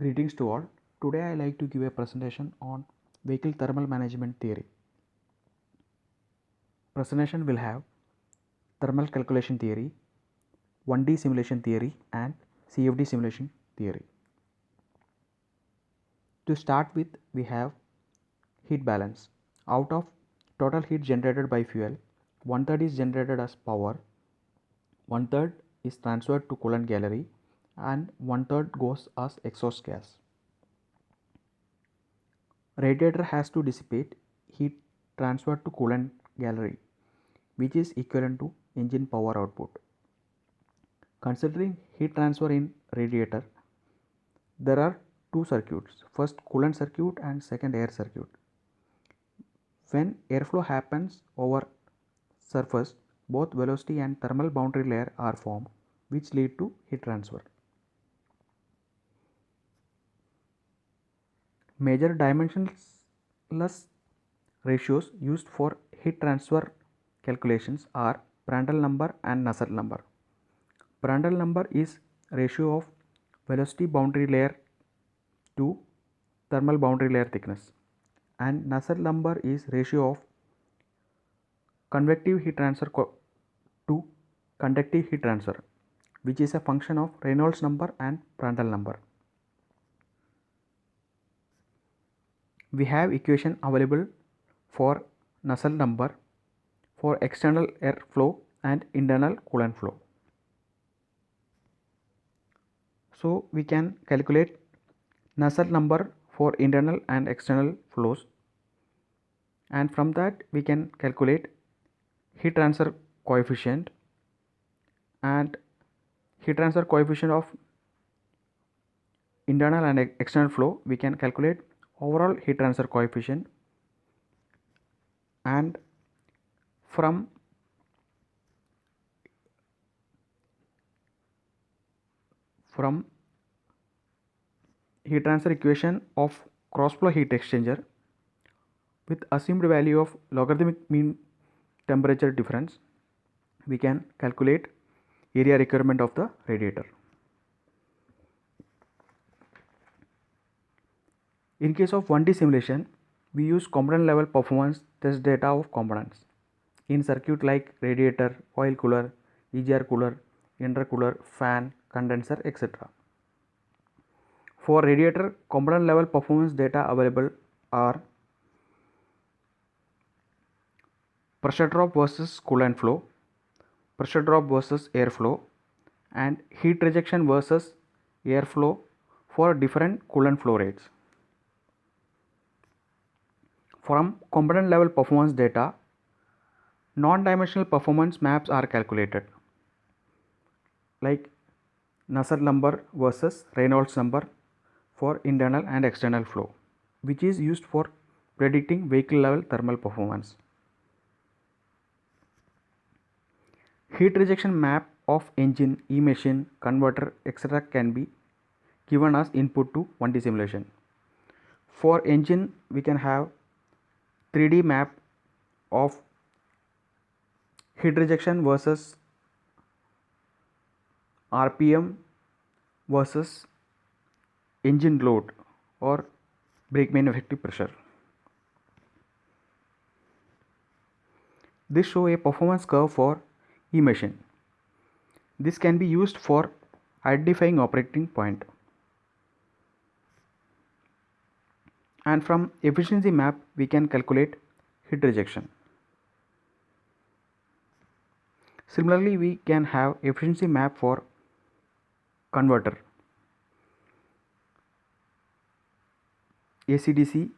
Greetings to all. Today I like to give a presentation on vehicle thermal management theory. Presentation will have thermal calculation theory, 1D simulation theory and CFD simulation theory. To start with, we have heat balance. Out of total heat generated by fuel, one third is generated as power, one third is transferred to coolant gallery and one third goes as exhaust gas. Radiator has to dissipate heat transferred to coolant gallery, which is equivalent to engine power output. Considering heat transfer in radiator, there are two circuits, first coolant circuit and second air circuit. When airflow happens over surface, both velocity and thermal boundary layer are formed, which lead to heat transfer. Major dimensionless ratios used for heat transfer calculations are Prandtl number and Nusselt number. Prandtl number is ratio of velocity boundary layer to thermal boundary layer thickness, and Nusselt number is ratio of convective heat transfer to conductive heat transfer, which is a function of Reynolds number and Prandtl number. We have equation available for Nusselt number for external air flow and internal coolant flow. So we can calculate Nusselt number for internal and external flows, and from that we can calculate heat transfer coefficient, and heat transfer coefficient of internal and external flow we can calculate overall heat transfer coefficient, and from heat transfer equation of cross flow heat exchanger with assumed value of logarithmic mean temperature difference, we can calculate area requirement of the radiator. In case of 1D simulation, we use component level performance test data of components in circuit like radiator, oil cooler, EGR cooler, intercooler, fan, condenser, etc. For radiator, component level performance data available are pressure drop versus coolant flow, pressure drop versus airflow, and heat rejection versus airflow for different coolant flow rates. From component level performance data, non-dimensional performance maps are calculated, like Nusselt number versus Reynolds number for internal and external flow, which is used for predicting vehicle level thermal performance. Heat rejection map of engine, e-machine, converter, etc. can be given as input to 1D simulation. For engine, we can have 3D map of heat rejection versus RPM versus engine load or brake main effective pressure. This shows a performance curve for e-machine. This can be used for identifying operating point. And from efficiency map we can calculate heat rejection. Similarly, we can have efficiency map for converter, AC/DC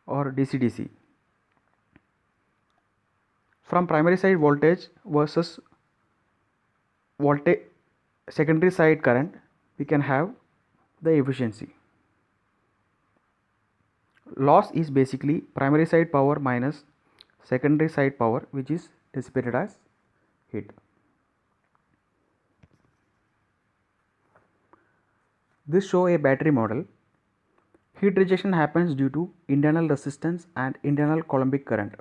or DC/DC. From primary side voltage versus voltage secondary side current, we can have the efficiency. Loss is basically primary side power minus secondary side power, which is dissipated as heat. This shows a battery model. Heat rejection happens due to internal resistance and internal coulombic current.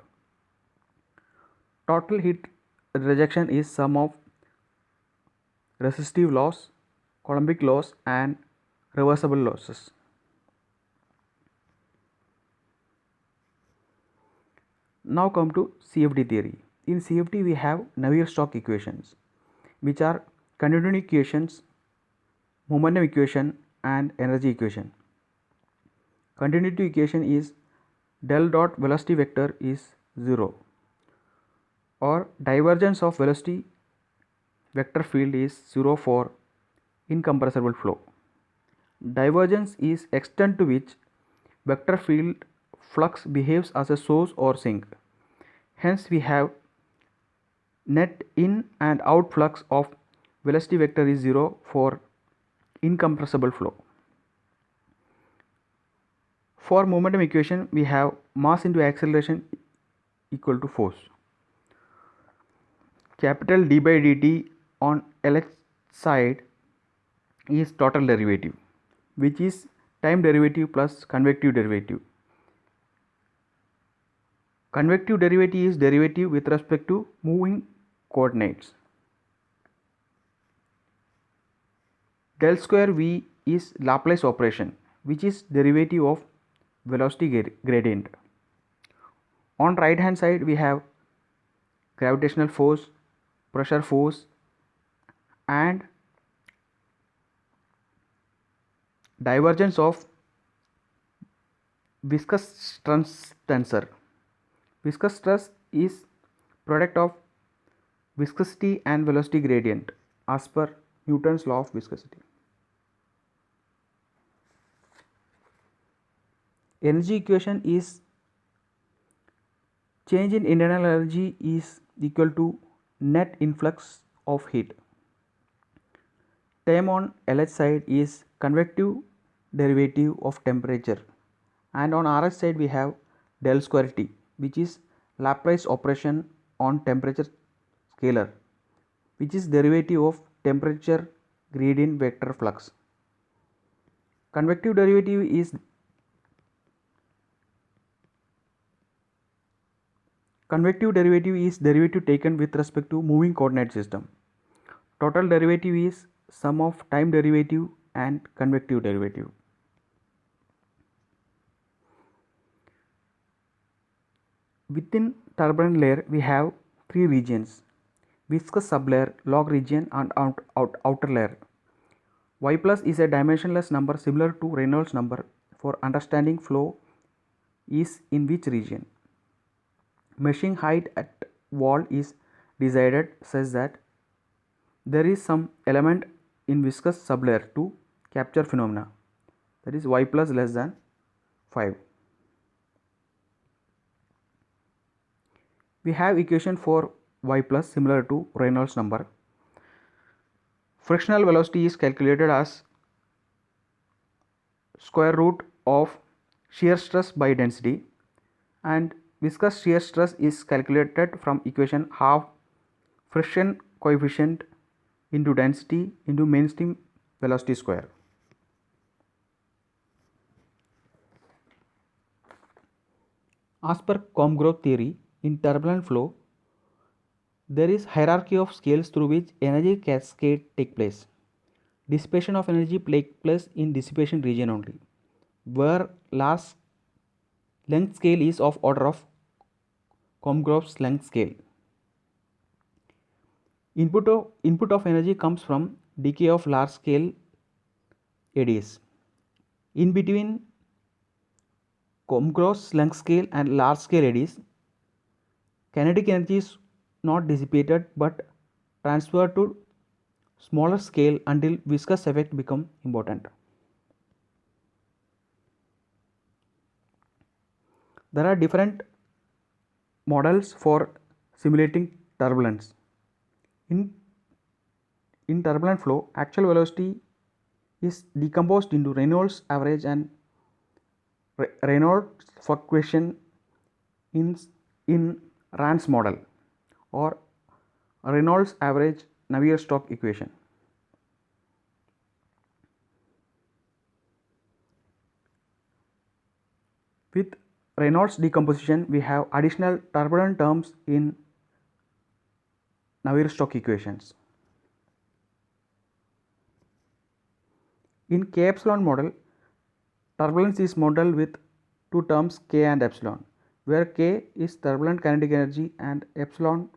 Total heat rejection is sum of resistive loss, coulombic loss and reversible losses. Now come to CFD theory. In CFD we have Navier-Stokes equations, which are continuity equations, momentum equation and energy equation. Continuity equation is del dot velocity vector is 0, or divergence of velocity vector field is 0 for incompressible flow. Divergence is extent to which vector field flux behaves as a source or sink. Hence we have net in and out flux of velocity vector is 0 for incompressible flow. For momentum equation we have mass into acceleration equal to force. Capital D by dt on LH side is total derivative, which is time derivative plus convective derivative. Convective derivative is derivative with respect to moving coordinates. Del square V is Laplace operation, which is derivative of velocity gradient. On right hand side we have gravitational force, pressure force and divergence of viscous stress tensor. Viscous stress is product of viscosity and velocity gradient as per Newton's law of viscosity. Energy equation is change in internal energy is equal to net influx of heat. Term on LH side is convective derivative of temperature, and on RH side we have del square T, which is Laplace operation on temperature scalar, which is derivative of temperature gradient vector flux. Convective derivative is derivative taken with respect to moving coordinate system. Total derivative is sum of time derivative and convective derivative. Within turbulent layer we have three regions: viscous sublayer, log region and outer layer. Y plus is a dimensionless number similar to Reynolds number for understanding flow is in which region. Meshing height at wall is decided such that there is some element in viscous sublayer to capture phenomena, that is Y plus less than 5. We have equation for Y plus similar to Reynolds number. Frictional velocity is calculated as square root of shear stress by density, and viscous shear stress is calculated from equation half friction coefficient into density into mainstream velocity square. As per Comgrove theory, in turbulent flow there is hierarchy of scales through which energy cascade take place. Dissipation of energy take place in dissipation region only, where large length scale is of order of Comgrove's length scale. Input of energy comes from decay of large scale eddies. In between Comgrove's length scale and large scale eddies, kinetic energy is not dissipated but transferred to smaller scale until viscous effect become important. There are different models for simulating turbulence. In turbulent flow, actual velocity is decomposed into Reynolds average and Reynolds fluctuation in Rand's model, or Reynolds average Navier-Stokes equation. With Reynolds decomposition, we have additional turbulent terms in Navier-Stokes equations. In K epsilon model, turbulence is modeled with two terms K and epsilon, where K is turbulent kinetic energy and epsilon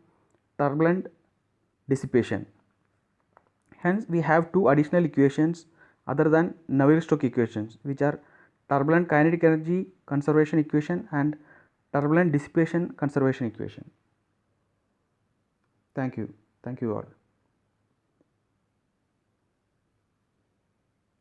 turbulent dissipation. Hence, we have two additional equations other than Navier-Stokes equations, which are turbulent kinetic energy conservation equation and turbulent dissipation conservation equation. Thank you. Thank you all.